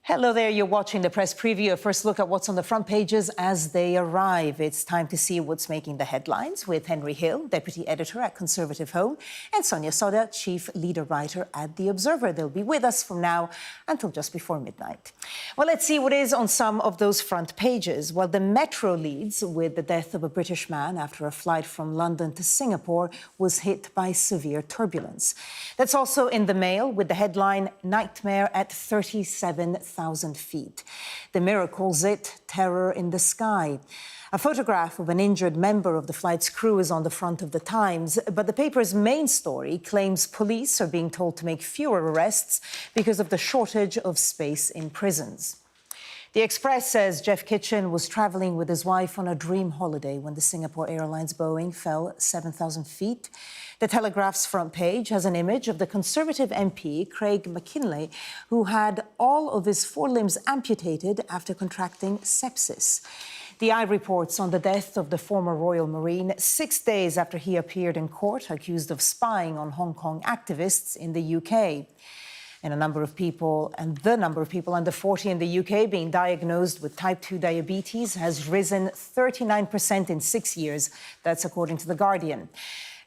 Hello there, you're watching the press preview. A first look at what's on the front pages as they arrive. It's time to see what's making the headlines with Henry Hill, Deputy Editor at Conservative Home, and Sonia Sodha, Chief Leader Writer at The Observer. They'll be with us from now until just before midnight. Well, let's see what is on some of those front pages. Well, the Metro leads with the death of a British man after a flight from London to Singapore was hit by severe turbulence. That's also in the Mail with the headline, Nightmare at 37,000 feet. The Mirror calls it terror in the sky. A photograph of an injured member of the flight's crew is on the front of the Times, but the paper's main story claims police are being told to make fewer arrests because of the shortage of space in prisons. The Express says Jeff Kitchen was travelling with his wife on a dream holiday when the Singapore Airlines Boeing fell 7,000 feet. The Telegraph's front page has an image of the Conservative MP, Craig McKinlay, who had all of his forelimbs amputated after contracting sepsis. The Eye reports on the death of the former Royal Marine 6 days after he appeared in court accused of spying on Hong Kong activists in the UK. And the number of people under 40 in the UK being diagnosed with type 2 diabetes has risen 39% in 6 years. That's according to The Guardian.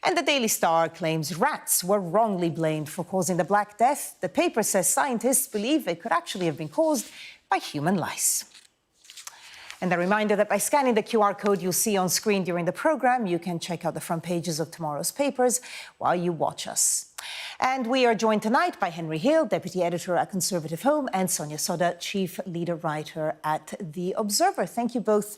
And the Daily Star claims rats were wrongly blamed for causing the Black Death. The paper says scientists believe it could actually have been caused by human lice. And a reminder that by scanning the QR code you'll see on screen during the programme, you can check out the front pages of tomorrow's papers while you watch us. And we are joined tonight by Henry Hill, Deputy Editor at Conservative Home, and Sonia Sodha, Chief Leader Writer at The Observer. Thank you both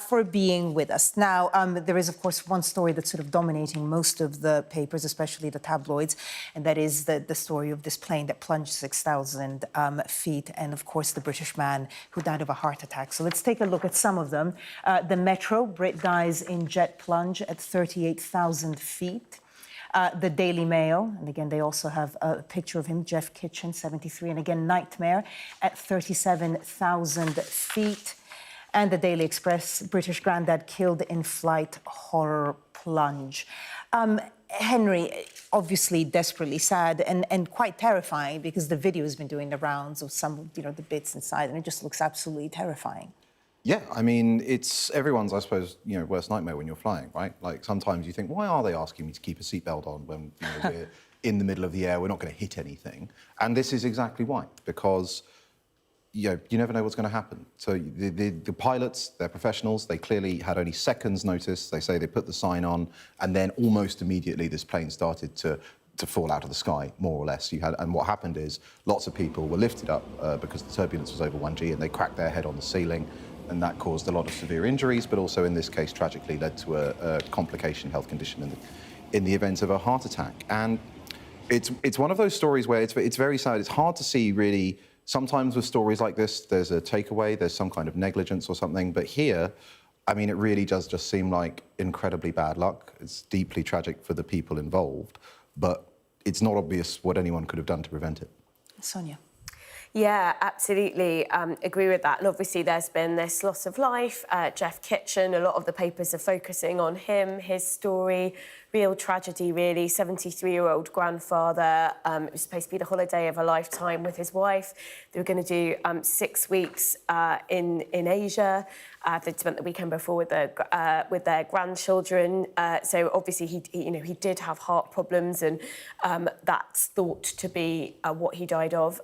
for being with us. Now, there is, of course, one story that's sort of dominating most of the papers, especially the tabloids, and that is the story of this plane that plunged 6,000 feet, and, of course, the British man who died of a heart attack. So let's take a look at some of them. The Metro, Brit dies in jet plunge at 38,000 feet. The Daily Mail, and again, they also have a picture of him, Jeff Kitchen, 73, and again, Nightmare at 37,000 feet. And the Daily Express, British granddad killed in flight, horror plunge. Henry, obviously desperately sad and quite terrifying because the video has been doing the rounds of some, the bits inside, and it just looks absolutely terrifying. Yeah, I mean, it's everyone's, I suppose, worst nightmare when you're flying, right? Like, sometimes you think, why are they asking me to keep a seatbelt on when we're in the middle of the air, we're not going to hit anything? And this is exactly why, because, you never know what's going to happen. So the pilots, they're professionals, they clearly had only seconds notice. They say they put the sign on, and then almost immediately this plane started to fall out of the sky, more or less. And what happened is lots of people were lifted up because the turbulence was over 1G, and they cracked their head on the ceiling. And that caused a lot of severe injuries, but also in this case, tragically led to a complication, health condition in the event of a heart attack. And it's one of those stories where it's very sad. It's hard to see, really. Sometimes with stories like this, there's a takeaway, there's some kind of negligence or something. But here, I mean, it really does just seem like incredibly bad luck. It's deeply tragic for the people involved, but it's not obvious what anyone could have done to prevent it. Sonia. Yeah, absolutely. Agree with that. And obviously there's been this loss of life. Jeff Kitchen, a lot of the papers are focusing on him, his story. Real tragedy, really. 73-year-old grandfather. It was supposed to be the holiday of a lifetime with his wife. They were going to do 6 weeks in Asia. They'd spent the weekend before with their grandchildren. So obviously he did have heart problems, and that's thought to be what he died of.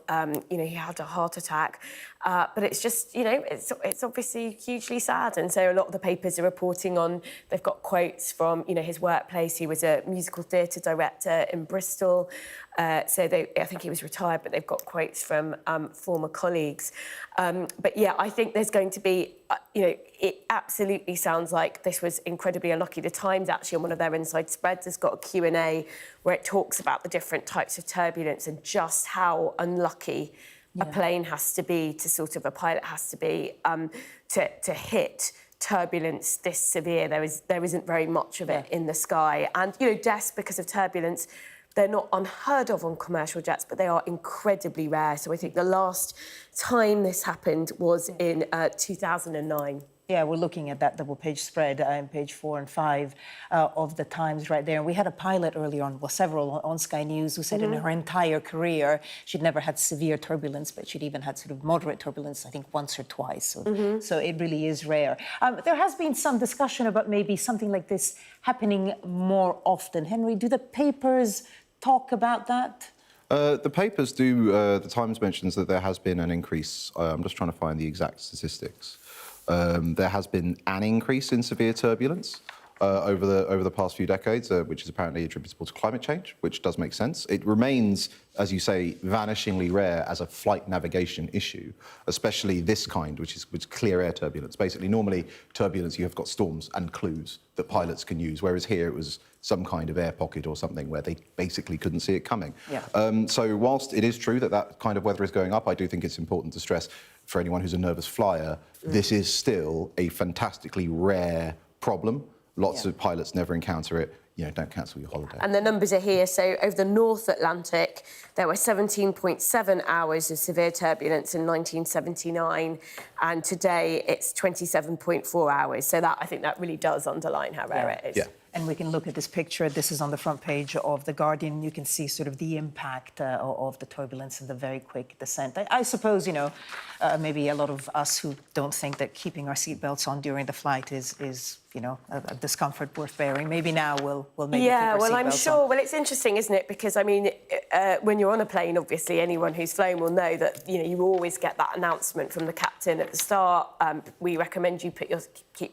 He had a heart attack. But it's just, it's obviously hugely sad. And so a lot of the papers are reporting on, they've got quotes from, his workplace. He was a musical theatre director in Bristol. I think he was retired, but they've got quotes from former colleagues. But yeah, I think there's going to be, it absolutely sounds like this was incredibly unlucky. The Times, actually, on one of their inside spreads, has got a Q&A where it talks about the different types of turbulence and just how unlucky a plane has to be, a pilot has to be, to hit turbulence this severe. There isn't very much of it in the sky. And, deaths because of turbulence, they're not unheard of on commercial jets, but they are incredibly rare. So I think the last time this happened was in 2009. Yeah, we're looking at that double-page spread on page 4 and 5 of the Times right there. And we had a pilot earlier on, well, several on Sky News, who said in her entire career she'd never had severe turbulence, but she'd even had sort of moderate turbulence, I think, once or twice. So it really is rare. There has been some discussion about maybe something like this happening more often. Henry, do the papers talk about that? The papers do. The Times mentions that there has been an increase. I'm just trying to find the exact statistics. There has been an increase in severe turbulence over the past few decades, which is apparently attributable to climate change, which does make sense. It remains, as you say, vanishingly rare as a flight navigation issue, especially this kind, which is clear air turbulence. Basically, normally turbulence, you have got storms and clues that pilots can use, whereas here it was some kind of air pocket or something where they basically couldn't see it coming. Yeah. So whilst it is true that that kind of weather is going up, I do think it's important to stress for anyone who's a nervous flyer, this is still a fantastically rare problem. Lots of pilots never encounter it. You know, don't cancel your holiday. And the numbers are here. So over the North Atlantic, there were 17.7 hours of severe turbulence in 1979, and today it's 27.4 hours. So that, I think that really does underline how rare it is. Yeah. And we can look at this picture. This is on the front page of The Guardian. You can see sort of the impact of the turbulence and the very quick descent. I suppose, you know, maybe a lot of us who don't think that keeping our seatbelts on during the flight is you know, a discomfort worth bearing. Maybe now we'll maybe keep our well, I'm seatbelts sure. on. Well, it's interesting, isn't it? Because, I mean, when you're on a plane, obviously, anyone who's flown will know that, you know, you always get that announcement from the captain at the start. We recommend you keep your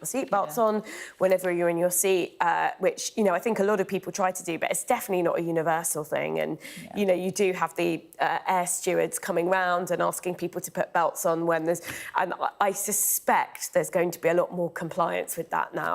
seatbelts on whenever you're in your seat, which, you know, I think a lot of people try to do, but it's definitely not a universal thing. And, you know, you do have the air stewards coming round and asking people to put belts on when there's... And I suspect there's going to be a lot more compliance with that now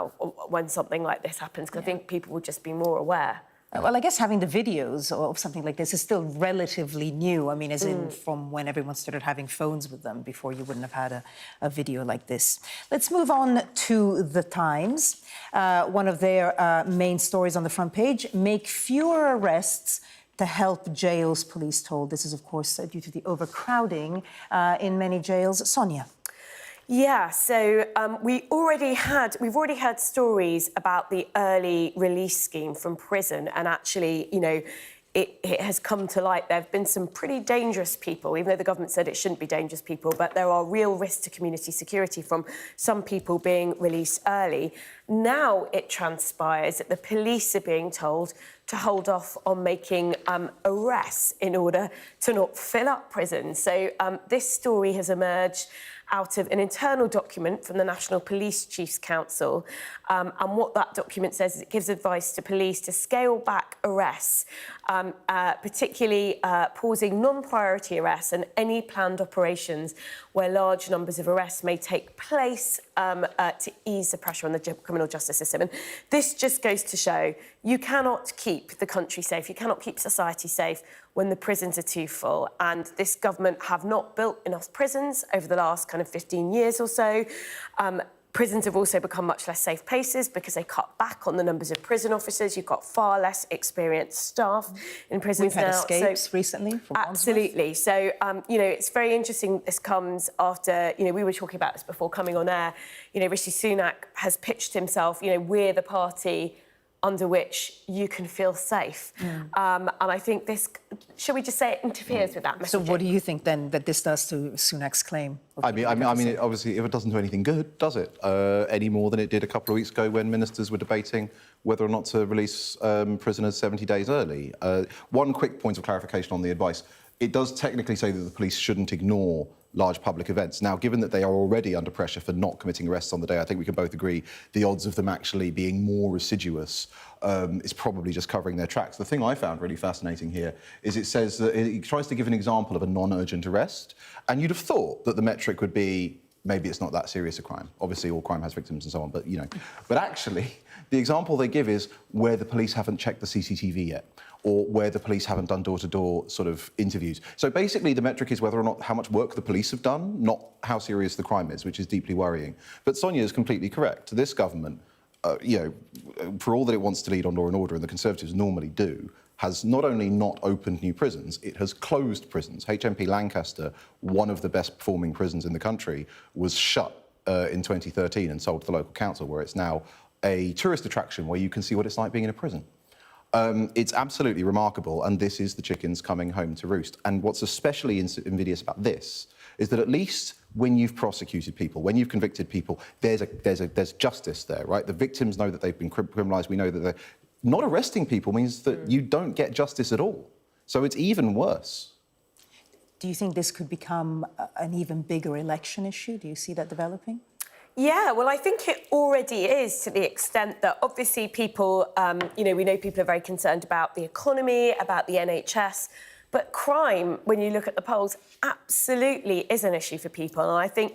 when something like this happens, because I think people will just be more aware. Well, I guess having the videos of something like this is still relatively new. I mean, as in from when everyone started having phones with them. Before, you wouldn't have had a video like this. Let's move on to The Times. One of their main stories on the front page: make fewer arrests to help jails, police told. This is, of course, due to the overcrowding in many jails. Sonia. Yeah, so we've already had stories about the early release scheme from prison, and actually, you know, it has come to light. There have been some pretty dangerous people, even though the government said it shouldn't be dangerous people, but there are real risks to community security from some people being released early. Now it transpires that the police are being told to hold off on making arrests in order to not fill up prisons. So this story has emerged out of an internal document from the National Police Chiefs Council. And what that document says is it gives advice to police to scale back arrests, particularly pausing non-priority arrests and any planned operations where large numbers of arrests may take place to ease the pressure on the criminal justice system. And this just goes to show you cannot keep the country safe, you cannot keep society safe when the prisons are too full. And this government have not built enough prisons over the last kind of 15 years or so. Prisons have also become much less safe places because they cut back on the numbers of prison officers. You've got far less experienced staff in prisons now. We've had escapes recently from absolutely. So, you know, it's very interesting. This comes after, you know, we were talking about this before coming on air. You know, Rishi Sunak has pitched himself, you know, we're the party under which you can feel safe. And I think this, shall we just say, it interferes with that message. So what do you think, then, that this does to Sunak's claim? I mean, obviously, if it doesn't do anything good, does it? Any more than it did a couple of weeks ago when ministers were debating whether or not to release prisoners 70 days early. One quick point of clarification on the advice. It does technically say that the police shouldn't ignore large public events. Now, given that they are already under pressure for not committing arrests on the day, I think we can both agree the odds of them actually being more assiduous is probably just covering their tracks. The thing I found really fascinating here is it says that it tries to give an example of a non-urgent arrest, and you'd have thought that the metric would be maybe it's not that serious a crime. Obviously, all crime has victims and so on, but, you know. But actually, the example they give is where the police haven't checked the CCTV yet, or where the police haven't done door-to-door sort of interviews. So basically, the metric is whether or not how much work the police have done, not how serious the crime is, which is deeply worrying. But Sonia is completely correct. This government, you know, for all that it wants to lead on law and order, and the Conservatives normally do, has not only not opened new prisons, it has closed prisons. HMP Lancaster, one of the best performing prisons in the country, was shut in 2013 and sold to the local council, where it's now a tourist attraction where you can see what it's like being in a prison. It's absolutely remarkable, and this is the chickens coming home to roost. And what's especially invidious about this is that at least when you've prosecuted people, when you've convicted people, there's justice there, right? The victims know that they've been criminalised. We know that they're not arresting people means that you don't get justice at all. So it's even worse. Do you think this could become an even bigger election issue? Do you see that developing? Yeah, well, I think it already is, to the extent that obviously people, we know people are very concerned about the economy, about the NHS, but crime, when you look at the polls, absolutely is an issue for people. And I think,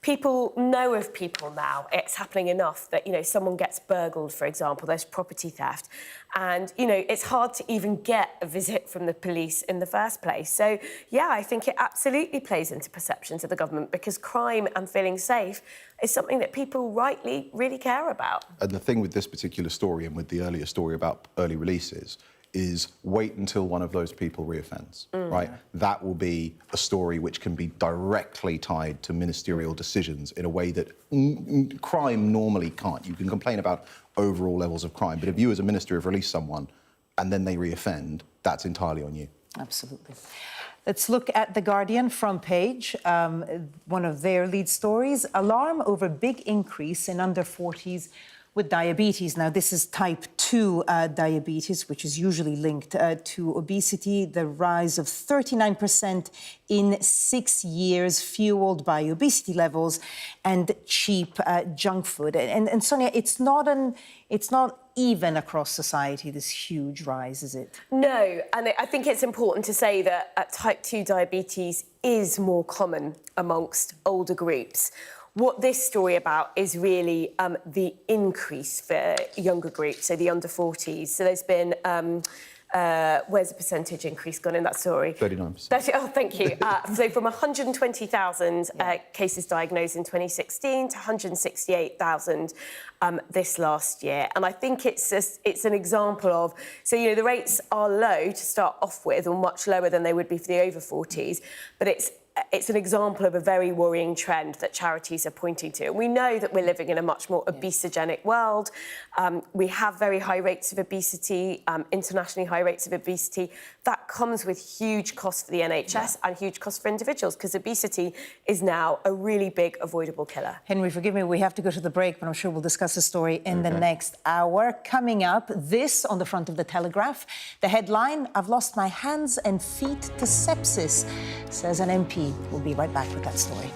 people know of people now. It's happening enough that, someone gets burgled, for example, there's property theft. And, it's hard to even get a visit from the police in the first place. So, yeah, I think it absolutely plays into perceptions of the government, because crime and feeling safe is something that people rightly really care about. And the thing with this particular story and with the earlier story about early releases is wait until one of those people reoffends, right? That will be a story which can be directly tied to ministerial decisions in a way that crime normally can't. You can complain about overall levels of crime, but if you as a minister have released someone and then they reoffend, that's entirely on you. Absolutely. Let's look at The Guardian front page. One of their lead stories, alarm over big increase in under 40s with diabetes. Now, this is type 2 diabetes, which is usually linked to obesity. The rise of 39% in 6 years, fueled by obesity levels and cheap junk food. And Sonia, it's not even across society, this huge rise, is it? No, and I think it's important to say that type 2 diabetes is more common amongst older groups. What this story about is really the increase for younger groups, so the under 40s. So there's been, where's the percentage increase gone in that story? 39%. Oh, thank you. So from 120,000 cases diagnosed in 2016 to 168,000 this last year. And I think it's an example of, so, the rates are low to start off with, or much lower than they would be for the over 40s, but it's an example of a very worrying trend that charities are pointing to. And we know that we're living in a much more obesogenic world. We have very high rates of obesity, internationally high rates of obesity. That comes with huge costs for the NHS and huge costs for individuals, because obesity is now a really big avoidable killer. Henry, forgive me, we have to go to the break, but I'm sure we'll discuss the story in the next hour. Coming up, this on the front of the Telegraph. The headline, I've lost my hands and feet to sepsis, says an MP. We'll be right back with that story.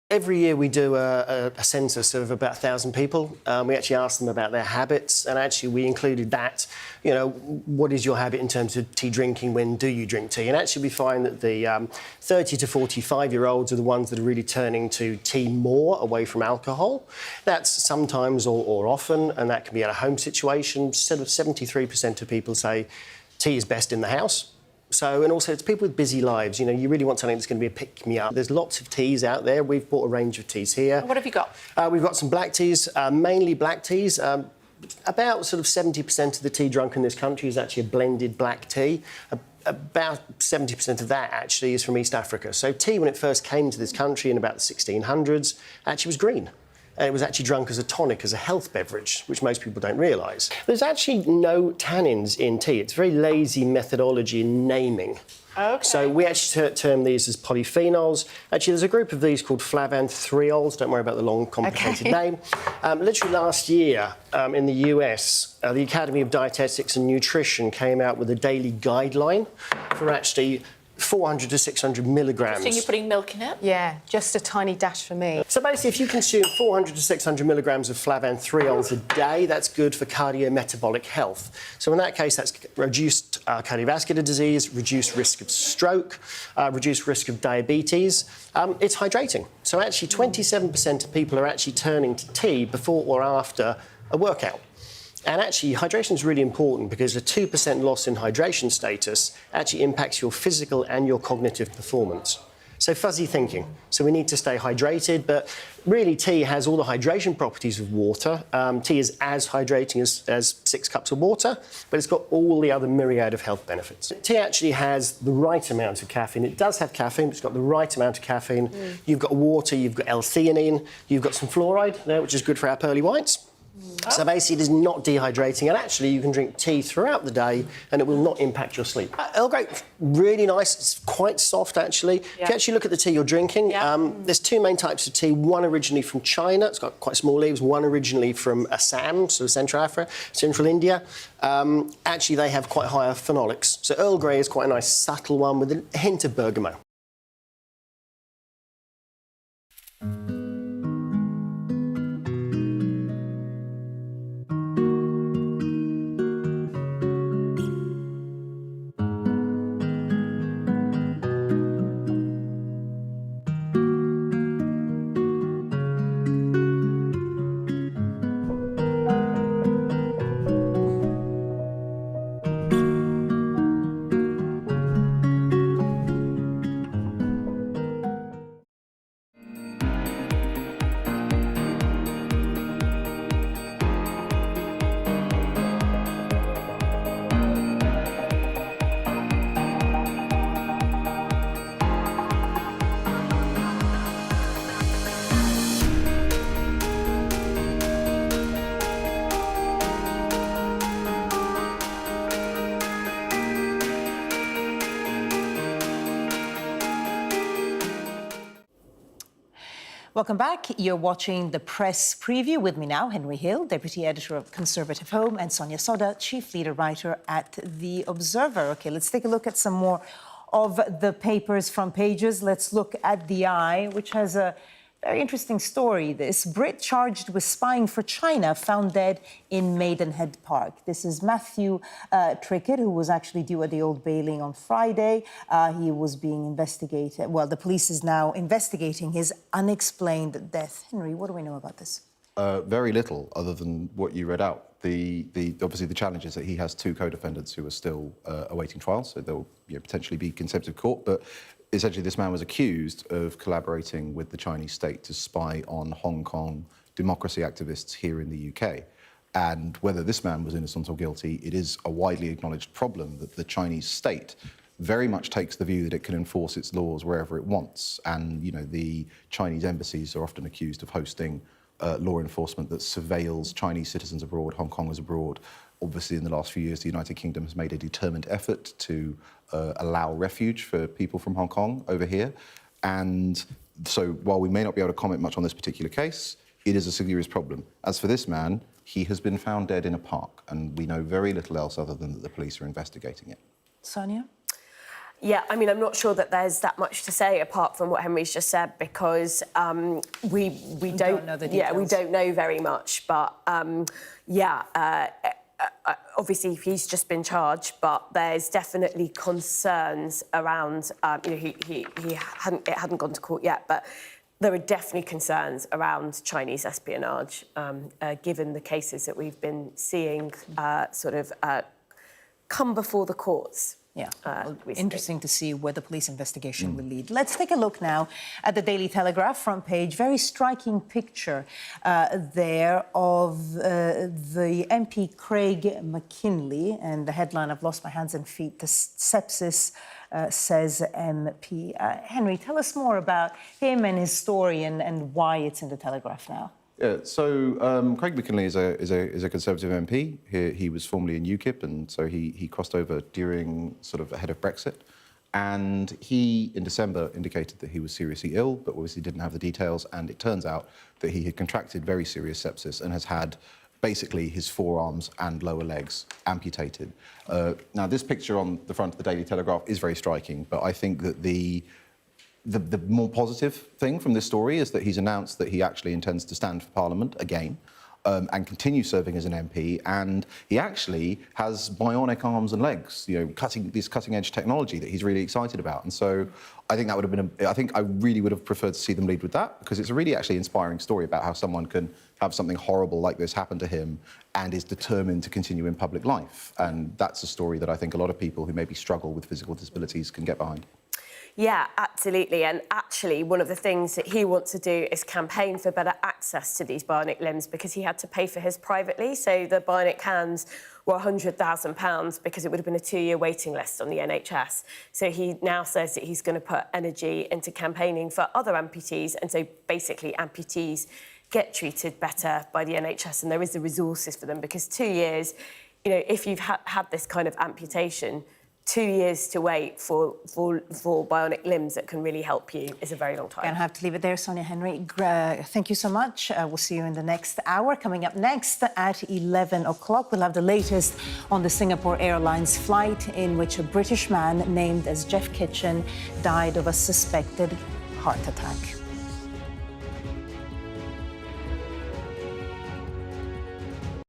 Every year we do a census of about 1,000 people. We actually ask them about their habits, and actually we included that, what is your habit in terms of tea drinking, when do you drink tea? And actually we find that the 30 to 45-year-olds are the ones that are really turning to tea more away from alcohol. That's sometimes or often, and that can be at a home situation. Sort of 73% of people say tea is best in the house. So, and also it's people with busy lives. You really want something that's going to be a pick-me-up. There's lots of teas out there. We've bought a range of teas here. What have you got? We've got some black teas, mainly black teas. About sort of 70% of the tea drunk in this country is actually a blended black tea. About 70% of that actually is from East Africa. So tea, when it first came to this country in about the 1600s, actually was green. And it was actually drunk as a tonic, as a health beverage, which most people don't realise. There's actually no tannins in tea. It's very lazy methodology in naming. Okay. So we actually term these as polyphenols. Actually, there's a group of these called flavanthriols. Don't worry about the long, complicated name. Literally last year in the US, the Academy of Dietetics and Nutrition came out with a daily guideline for actually 400 to 600 milligrams. So you're putting milk in it? Yeah, just a tiny dash for me. So basically, if you consume 400 to 600 milligrams of flavanthriols a day, that's good for cardiometabolic health. So in that case, that's reduced cardiovascular disease, reduced risk of stroke, reduced risk of diabetes. It's hydrating. So actually, 27% of people are actually turning to tea before or after a workout. And actually, hydration is really important because a 2% loss in hydration status actually impacts your physical and your cognitive performance. So fuzzy thinking. So we need to stay hydrated, but really tea has all the hydration properties of water. Tea is as hydrating as 6 cups of water, but it's got all the other myriad of health benefits. Tea actually has the right amount of caffeine. It does have caffeine, but it's got the right amount of caffeine. You've got water, you've got L-theanine, you've got some fluoride there, which is good for our pearly whites. So basically, it is not dehydrating, and actually, you can drink tea throughout the day, and it will not impact your sleep. Earl Grey, really nice. It's quite soft, actually. If you actually look at the tea you're drinking, there's 2 main types of tea. One originally from China, it's got quite small leaves. One originally from Assam, sort of Central Africa, Central India. Actually, they have quite higher phenolics. So Earl Grey is quite a nice, subtle one with a hint of bergamot. Welcome back. You're watching the press preview with me now, Henry Hill, Deputy Editor of Conservative Home, and Sonia Sodha, Chief Leader Writer at The Observer. OK, let's take a look at some more of the paper's front pages. Let's look at The Eye, which has a very interesting story. This Brit charged with spying for China found dead in Maidenhead Park. This is Matthew Trickett, who was actually due at the Old Bailey on Friday. He was being investigated. Well, the police is now investigating his unexplained death. Henry, what do we know about this? Very little, other than what you read out. Obviously, the challenge is that he has 2 co-defendants who are still awaiting trial, so they'll potentially be contempt of court. But essentially, this man was accused of collaborating with the Chinese state to spy on Hong Kong democracy activists here in the UK. And whether this man was innocent or guilty, it is a widely acknowledged problem that the Chinese state very much takes the view that it can enforce its laws wherever it wants. And, the Chinese embassies are often accused of hosting law enforcement that surveils Chinese citizens abroad, Hong Kongers abroad. Obviously, in the last few years, the United Kingdom has made a determined effort to allow refuge for people from Hong Kong over here. And so while we may not be able to comment much on this particular case, it is a serious problem. As for this man, he has been found dead in a park, and we know very little else other than that the police are investigating it. Sonia? Yeah, I mean, I'm not sure that there's that much to say apart from what Henry's just said, because we don't know the details. Yeah, we don't know very much. But obviously he's just been charged, but there's definitely concerns around. It hadn't gone to court yet, but there are definitely concerns around Chinese espionage, given the cases that we've been seeing come before the courts. Yeah, recently. Interesting to see where the police investigation will lead. Let's take a look now at the Daily Telegraph front page. Very striking picture there of the MP Craig McKinley, and the headline, "I've lost my hands and feet to sepsis," says MP. Henry, tell us more about him and his story and why it's in the Telegraph now. Yeah, so Craig McKinley is a Conservative MP. He was formerly in UKIP, and so he crossed over during sort of ahead of Brexit. And he, in December, indicated that he was seriously ill, but obviously didn't have the details. And it turns out that he had contracted very serious sepsis and has had basically his forearms and lower legs amputated. Now, this picture on the front of the Daily Telegraph is very striking, but I think that the more positive thing from this story is that he's announced that he actually intends to stand for Parliament again and continue serving as an MP. And he actually has bionic arms and legs, cutting-edge technology that he's really excited about. And so I think that would have been, I think I really would have preferred to see them lead with that, because it's a really actually inspiring story about how someone can have something horrible like this happen to him and is determined to continue in public life. And that's a story that I think a lot of people who maybe struggle with physical disabilities can get behind. Yeah, absolutely. And actually, one of the things that he wants to do is campaign for better access to these bionic limbs, because he had to pay for his privately. So the bionic hands were £100,000 because it would have been a 2-year waiting list on the NHS. So he now says that he's going to put energy into campaigning for other amputees. And so basically amputees get treated better by the NHS, and there is the resources for them, because 2 years, you know, if you've had this kind of amputation, 2 years to wait for bionic limbs that can really help you is a very long time. Gonna have to leave it there, Sonia Henry. Thank you so much. We'll see you in the next hour. Coming up next at 11 o'clock, we'll have the latest on the Singapore Airlines flight in which a British man named as Jeff Kitchen died of a suspected heart attack.